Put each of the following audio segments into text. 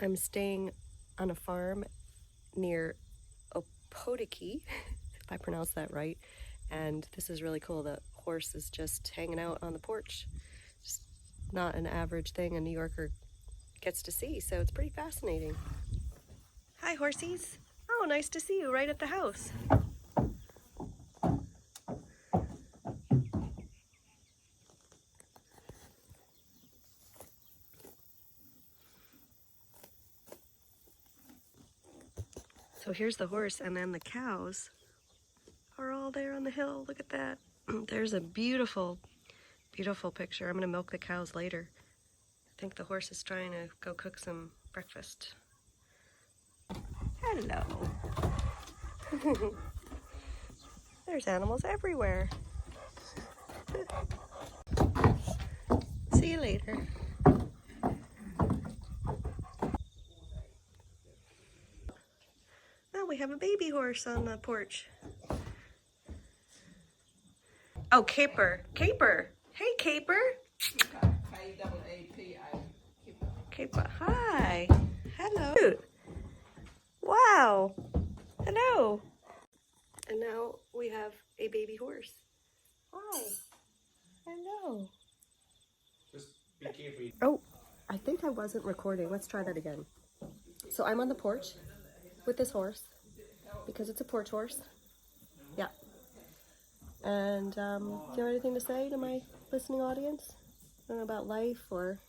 I'm staying on a farm near Opotiki, if I pronounced that right, and this is really cool. The horse is just hanging out on the porch. Just not an average thing a New Yorker gets to see, so it's pretty fascinating. Hi, horsies. Oh, nice to see you right at the house. So here's the horse, and then the cows are all there on the hill. Look at that. There's a beautiful, beautiful picture. I'm gonna milk the cows later. I think the horse is trying to go cook some breakfast. Hello. There's animals everywhere. See you later. Oh, we have a baby horse on the porch. Oh, Caper. Caper. Hey, Caper. Caper. Hi. Hello. Wow. Hello. And now we have a baby horse. Hi. Hello. Just be careful. Oh, I think I wasn't recording. Let's try that again. So I'm on the porch with this horse because it's a porch horse. Yeah. And do you have anything to say to my listening audience? I don't know, about life or,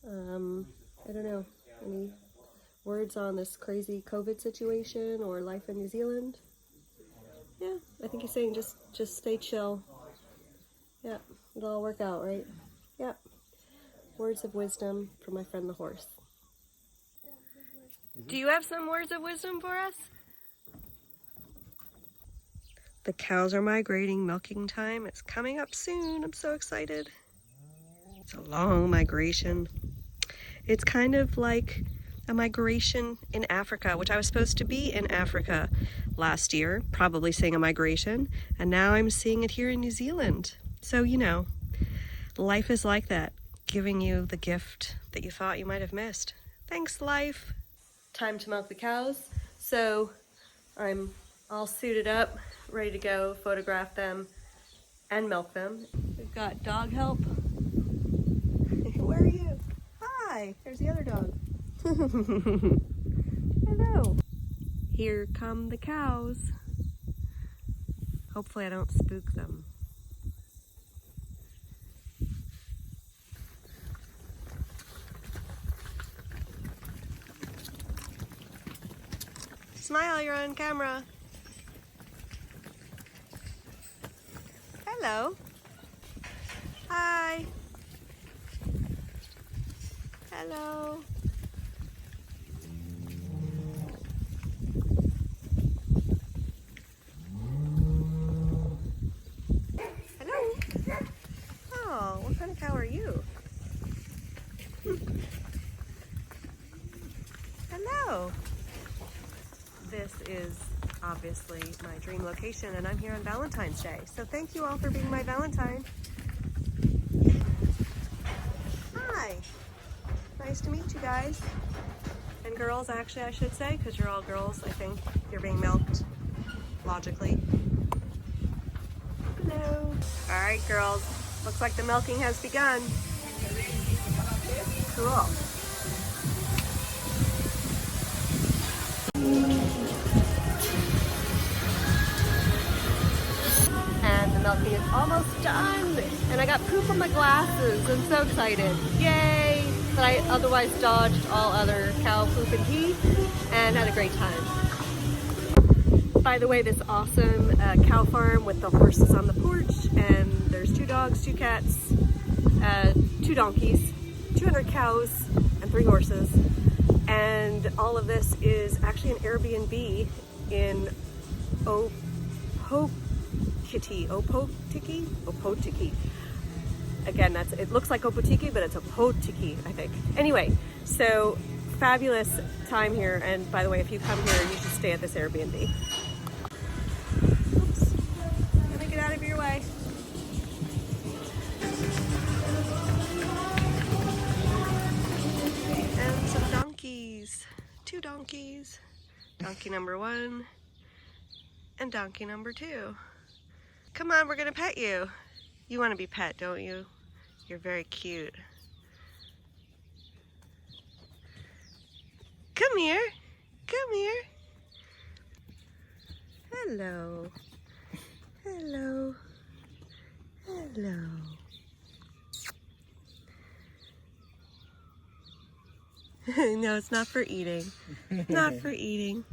I don't know, any words on this crazy COVID situation or life in New Zealand? Yeah, I think he's saying just stay chill. Yeah, it'll all work out, right? Yeah. Words of wisdom from my friend the horse. Do you have some words of wisdom for us? The cows are migrating. Milking time is coming up soon. I'm so excited. It's a long migration. It's kind of like a migration in Africa, which I was supposed to be in Africa last year, probably seeing a migration, and now I'm seeing it here in New Zealand. So, you know, life is like that, giving you the gift that you thought you might have missed. Thanks, life. Time to milk the cows. So I'm all suited up, ready to go photograph them and milk them. We've got dog help. Where are you? Hi, there's the other dog. Hello. Here come the cows. Hopefully I don't spook them. Smile, you're on camera. Hello. Hi. Hello. Hello. Oh, what kind of cow are you? Hello. This is obviously my dream location, and I'm here on Valentine's Day. So thank you all for being my Valentine. Hi. Nice to meet you guys. And girls, actually, I should say, because you're all girls, I think. You're being milked, logically. Hello. All right, girls. Looks like the milking has begun. Cool. almost done. And I got poop on my glasses. I'm so excited. Yay! But I otherwise dodged all other cow poop and pee and had a great time. By the way, this awesome cow farm with the horses on the porch, and there's 2 dogs, 2 cats, 2 donkeys, 200 cows, and 3 horses. And all of this is actually an Airbnb in Opotiki. Again, it looks like Opotiki, but it's Opotiki, I think. Anyway, so fabulous time here. And by the way, if you come here, you should stay at this Airbnb. Oops, let me get out of your way. And some donkeys, 2 donkeys. Donkey number 1 and donkey number 2. Come on, we're gonna pet you. You want to be pet, don't you? You're very cute. Come here. Come here. Hello. Hello. Hello. No, it's not for eating. Not for eating.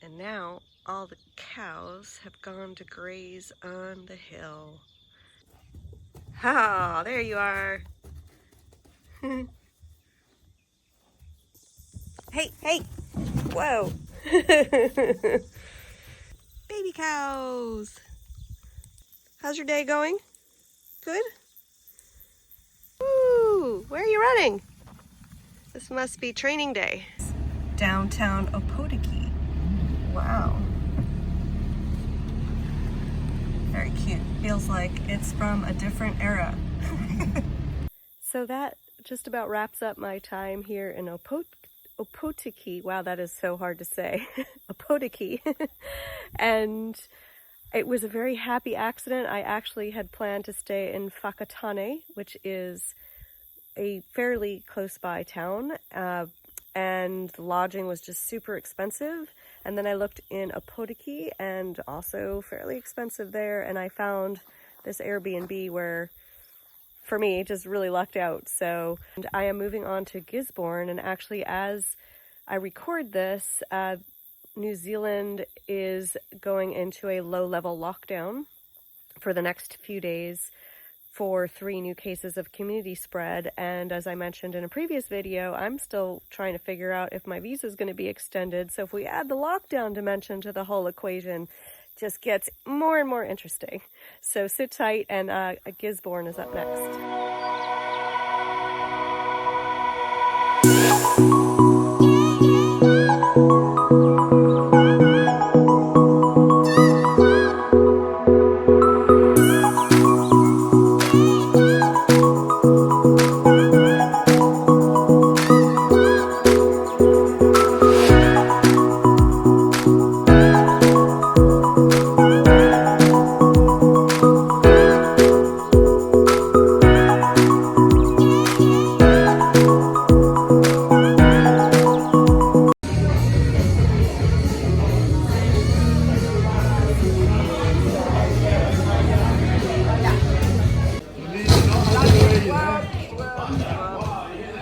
And now all the cows have gone to graze on the hill. Ah, there you are. Hey, hey, whoa. Baby cows. How's your day going? Good? Woo, where are you running? This must be training day. Downtown Opotiki. Wow. Very cute. Feels like it's from a different era. So that just about wraps up my time here in Opotiki. Wow, that is so hard to say. Opotiki. And it was a very happy accident. I actually had planned to stay in Whakatane, which is a fairly close by town. And the lodging was just super expensive. And then I looked in Opotiki, and also fairly expensive there, and I found this Airbnb where, for me, just really lucked out. So and I am moving on to Gisborne, and actually as I record this, New Zealand is going into a low-level lockdown for the next few days for 3 new cases of community spread. And as I mentioned in a previous video, I'm still trying to figure out if my visa is going to be extended. So if we add the lockdown dimension to the whole equation, it just gets more and more interesting. So sit tight, and Gisborne is up next.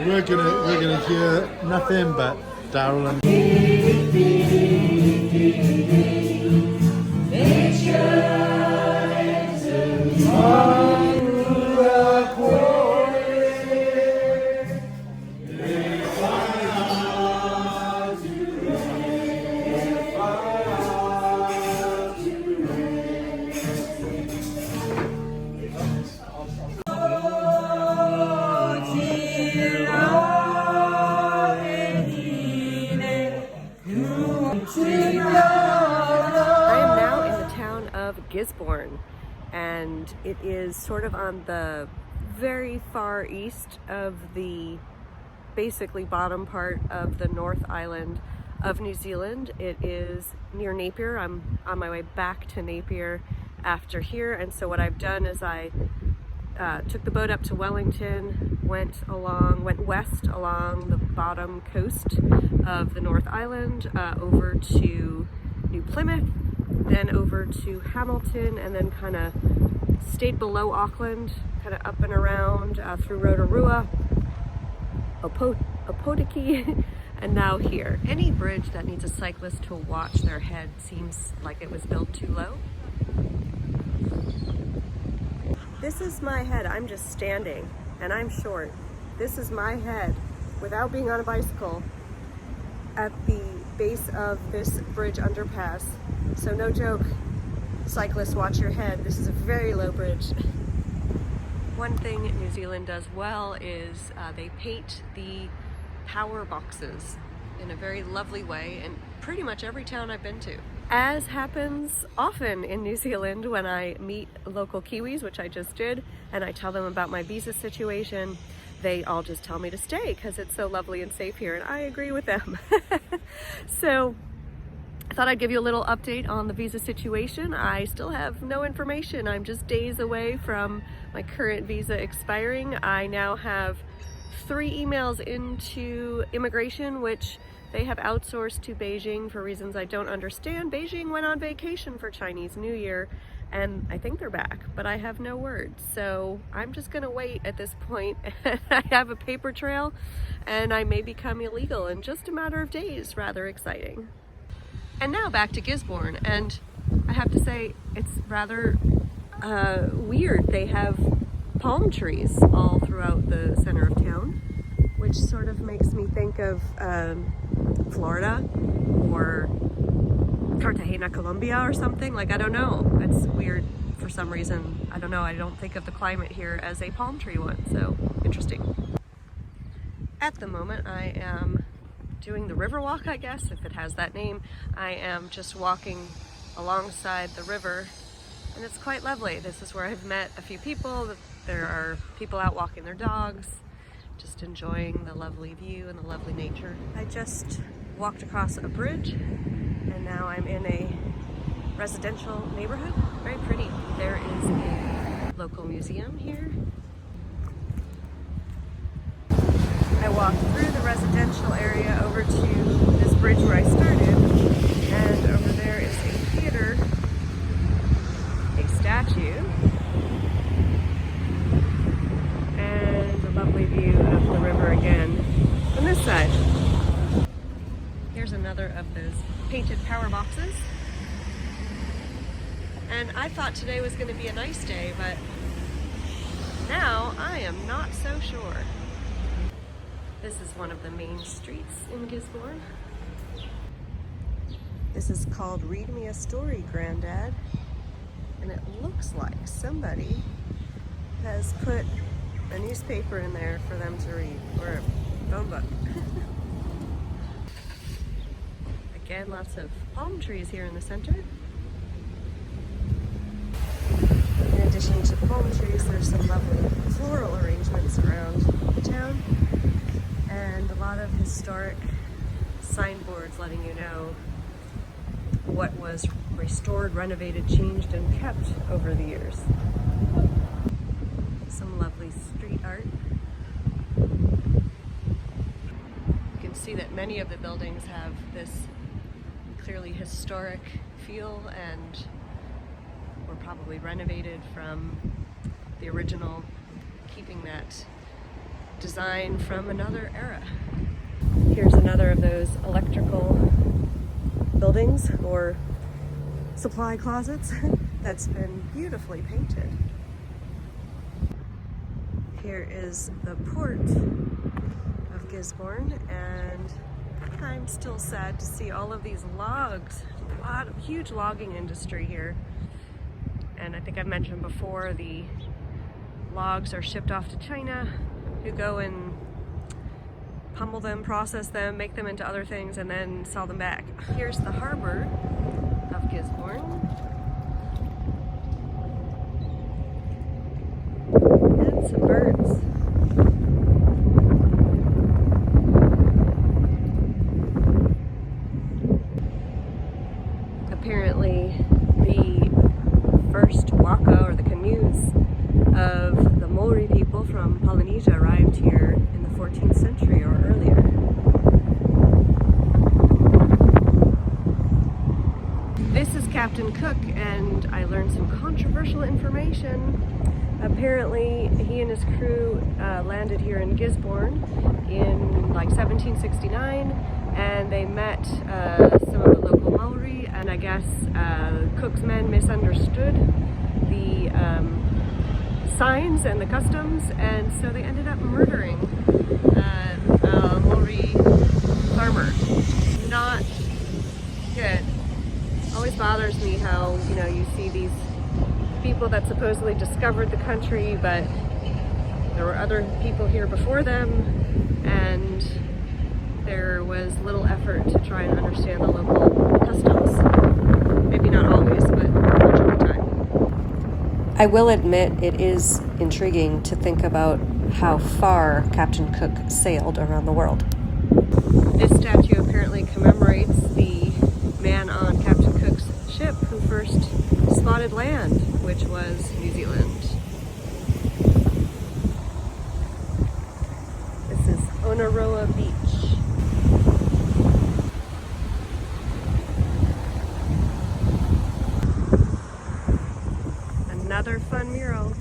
We're gonna hear nothing but Daryl and Gisborne, and it is sort of on the very far east of the basically bottom part of the North Island of New Zealand. It is near Napier. I'm on my way back to Napier after here, and so what I've done is I took the boat up to Wellington, went west along the bottom coast of the North Island over to New Plymouth, then over to Hamilton, and then kind of stayed below Auckland, kind of up and around through Rotorua, Opotiki, and now here. Any bridge that needs a cyclist to watch their head seems like it was built too low. This is my head. I'm just standing, and I'm short. This is my head without being on a bicycle at the base of this bridge underpass. So no joke, cyclists, watch your head. This is a very low bridge. One thing New Zealand does well is they paint the power boxes in a very lovely way in pretty much every town I've been to. As happens often in New Zealand when I meet local Kiwis, which I just did, and I tell them about my visa situation, they all just tell me to stay because it's so lovely and safe here, and I agree with them. So I thought I'd give you a little update on the visa situation. I still have no information. I'm just days away from my current visa expiring. I now have 3 emails into immigration, which they have outsourced to Beijing for reasons I don't understand. Beijing went on vacation for Chinese New Year, and I think they're back, but I have no word. So I'm just gonna wait at this point. I have a paper trail, and I may become illegal in just a matter of days. Rather exciting. And now back to Gisborne, and I have to say it's rather weird. They have palm trees all throughout the center of town, which sort of makes me think of Florida or Cartagena, Colombia or something. Like, I don't know. It's weird for some reason. I don't know. I don't think of the climate here as a palm tree one, so interesting. At the moment, I am doing the river walk, I guess, if it has that name. I am just walking alongside the river, and it's quite lovely. This is where I've met a few people. There are people out walking their dogs, just enjoying the lovely view and the lovely nature. I just walked across a bridge, and now I'm in a residential neighborhood. Very pretty. There is a local museum here. I walked through the residential area over to this bridge where I started, and over there is a theater, a statue, and a lovely view of the river again on this side. Here's another of those painted power boxes. And I thought today was going to be a nice day, but now I am not so sure. This is one of the main streets in Gisborne. This is called Read Me a Story, Granddad. And it looks like somebody has put a newspaper in there for them to read, or a phone book. Again, lots of palm trees here in the center. In addition to palm trees, there's some lovely floral arrangements around the town, and a lot of historic signboards letting you know what was restored, renovated, changed, and kept over the years. Some lovely street art. You can see that many of the buildings have this clearly historic feel and were probably renovated from the original, keeping that design from another era. Here's another of those electrical buildings or supply closets that's been beautifully painted. Here is the port of Gisborne, and I'm still sad to see all of these logs. A lot of huge logging industry here. And I think I've mentioned before, the logs are shipped off to China, who go and pummel them, process them, make them into other things, and then sell them back. Here's the harbor of Gisborne. And some birds. Apparently, the first waka, or the canoes, of the Maori people from Polynesia arrived here in the 14th century or earlier. This is Captain Cook, and I learned some controversial information. Apparently, he and his crew landed here in Gisborne in like 1769, and they met some of the local Maori, and I guess Cook's men misunderstood the signs and the customs, and so they ended up murdering a Maori farmer. Not good. Always bothers me how, you know, you see these people that supposedly discovered the country, but there were other people here before them, and there was little effort to try and understand the local customs. Maybe not always, but much of the time. I will admit it is intriguing to think about how far Captain Cook sailed around the world. This statue apparently commemorates the man on Captain Cook's ship who first spotted land, which was New Zealand. This is Onaroa Beach. Another fun mural.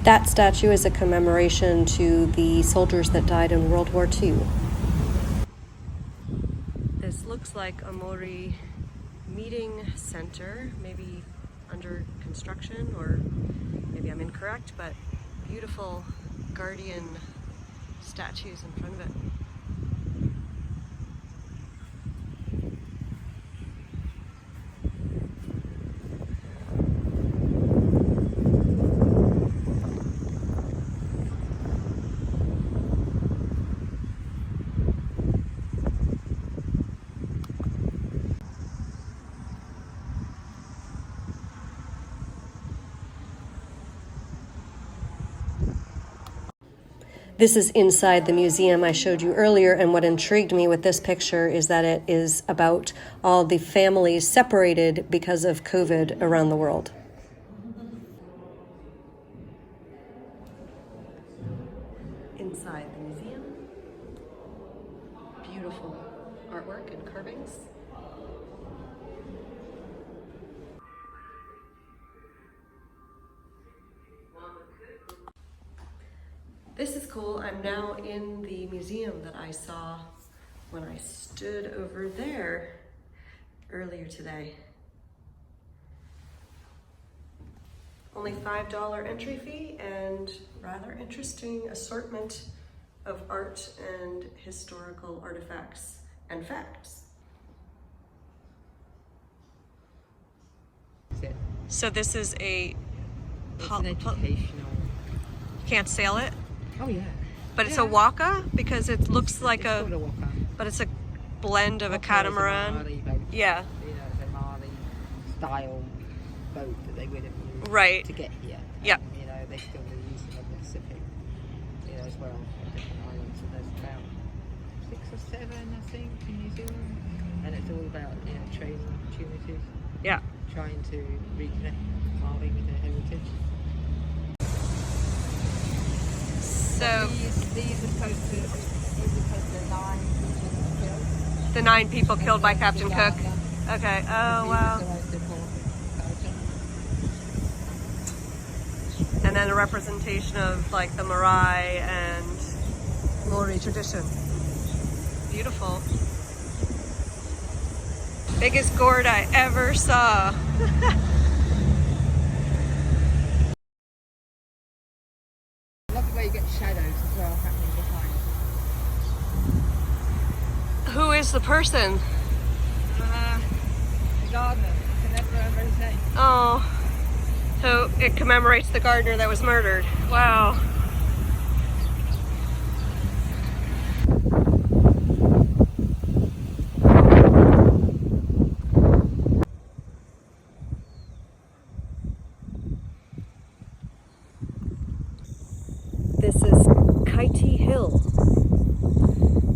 That statue is a commemoration to the soldiers that died in World War II. This looks like a Maori meeting center, maybe under construction, or maybe I'm incorrect, but beautiful guardian statues in front of it. This is inside the museum I showed you earlier, and what intrigued me with this picture is that it is about all the families separated because of COVID around the world. Inside the museum, beautiful artwork and carvings. This is cool. I'm now in the museum that I saw when I stood over there earlier today. Only $5 entry fee and rather interesting assortment of art and historical artifacts and facts. So this is it's an educational. Can't sail it? Oh yeah. But it's a waka because it looks like it's called a waka. But it's a blend of a catamaran. Maori boat. Yeah. You know, it's a Maori style boat that they would have used Right. to get here. Yeah. And, you know, they still use them on the Pacific, you know, as well, on different islands. And there's about 6 or 7, I think, in New Zealand. And it's all about, you know, trading opportunities. Yeah. Trying to reconnect Maori with their heritage. So these are supposed to the 9 people killed. the 9 people killed by Captain Cook. Okay. Oh wow. And then a representation of like the marae and Maori tradition. Beautiful. Biggest gourd I ever saw. Love the way you get shadows as well happening behind. Who is the person? The gardener. I can never remember his name. Oh. So it commemorates the gardener that was murdered. Wow. This is Kaiti Hill.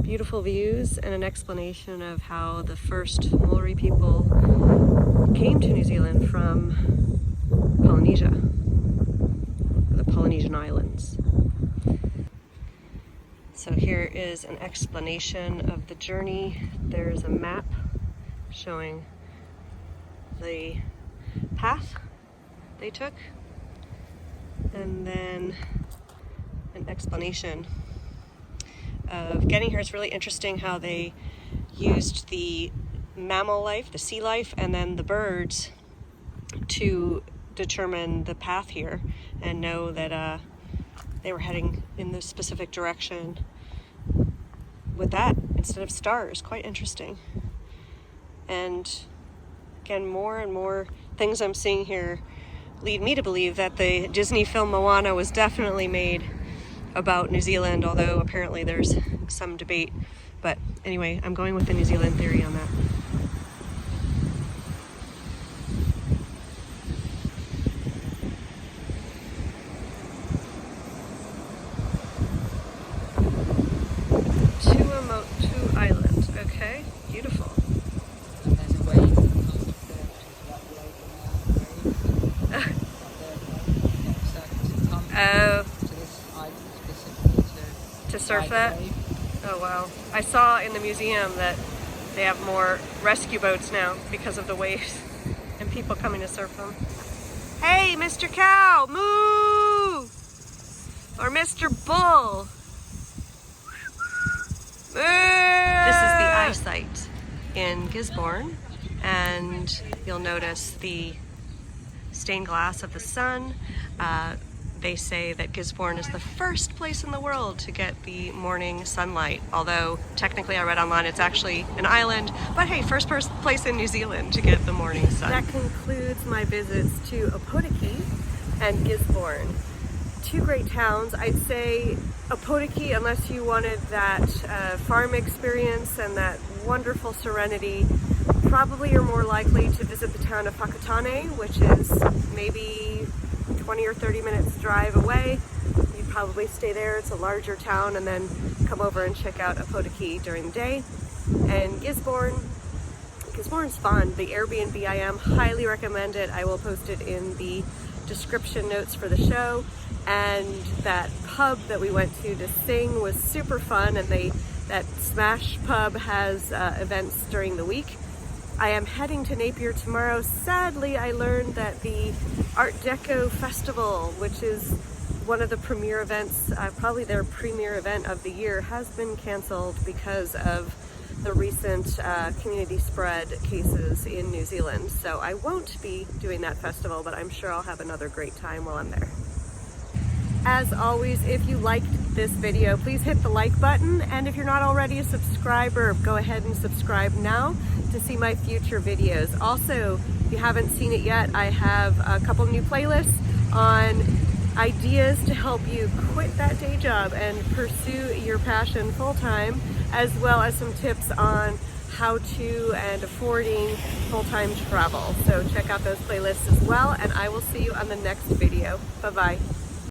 Beautiful views and an explanation of how the first Maori people came to New Zealand from Polynesia, the Polynesian islands. So here is an explanation of the journey. There's a map showing the path they took, and then an explanation of getting here. It's really interesting how they used the mammal life, the sea life, and then the birds to determine the path here and know that they were heading in this specific direction with that instead of stars. Quite interesting. And again, more and more things I'm seeing here lead me to believe that the Disney film Moana was definitely made about New Zealand, although apparently there's some debate. But anyway, I'm going with the New Zealand theory on that. Tuamotu Island. Okay, beautiful. And there's a wave that comes up there, which is like the open wave. So to come to this island specifically To surf ride the that? wave. Oh wow. I saw in the museum that they have more rescue boats now because of the waves and people coming to surf them. Hey, Mr. Cow, moo! Or Mr. Bull. This is the eyesight in Gisborne, and you'll notice the stained glass of the sun. They say that Gisborne is the first place in the world to get the morning sunlight, although technically I read online it's actually an island, but hey, first place in New Zealand to get the morning sun. That concludes my visits to Opotiki and Gisborne. Two great towns. I'd say Opotiki, unless you wanted that farm experience and that wonderful serenity, probably you're more likely to visit the town of Whakatane, which is maybe 20 or 30 minutes drive away. You'd probably stay there. It's a larger town, and then come over and check out Opotiki during the day. And Gisborne's fun. The Airbnb, I am highly recommend it. I will post it in the description notes for the show. And that pub that we went to sing was super fun, and that Smash pub has events during the week. I am heading to Napier tomorrow. Sadly, I learned that the Art Deco Festival, which is one of the premier events, probably their premier event of the year, has been canceled because of the recent community spread cases in New Zealand. So I won't be doing that festival, but I'm sure I'll have another great time while I'm there. As always, if you liked this video, please hit the like button, and if you're not already a subscriber, go ahead and subscribe now to see my future videos. Also, if you haven't seen it yet, I have a couple new playlists on ideas to help you quit that day job and pursue your passion full-time, as well as some tips on how to and affording full-time travel. So check out those playlists as well, and I will see you on the next video. Bye-bye.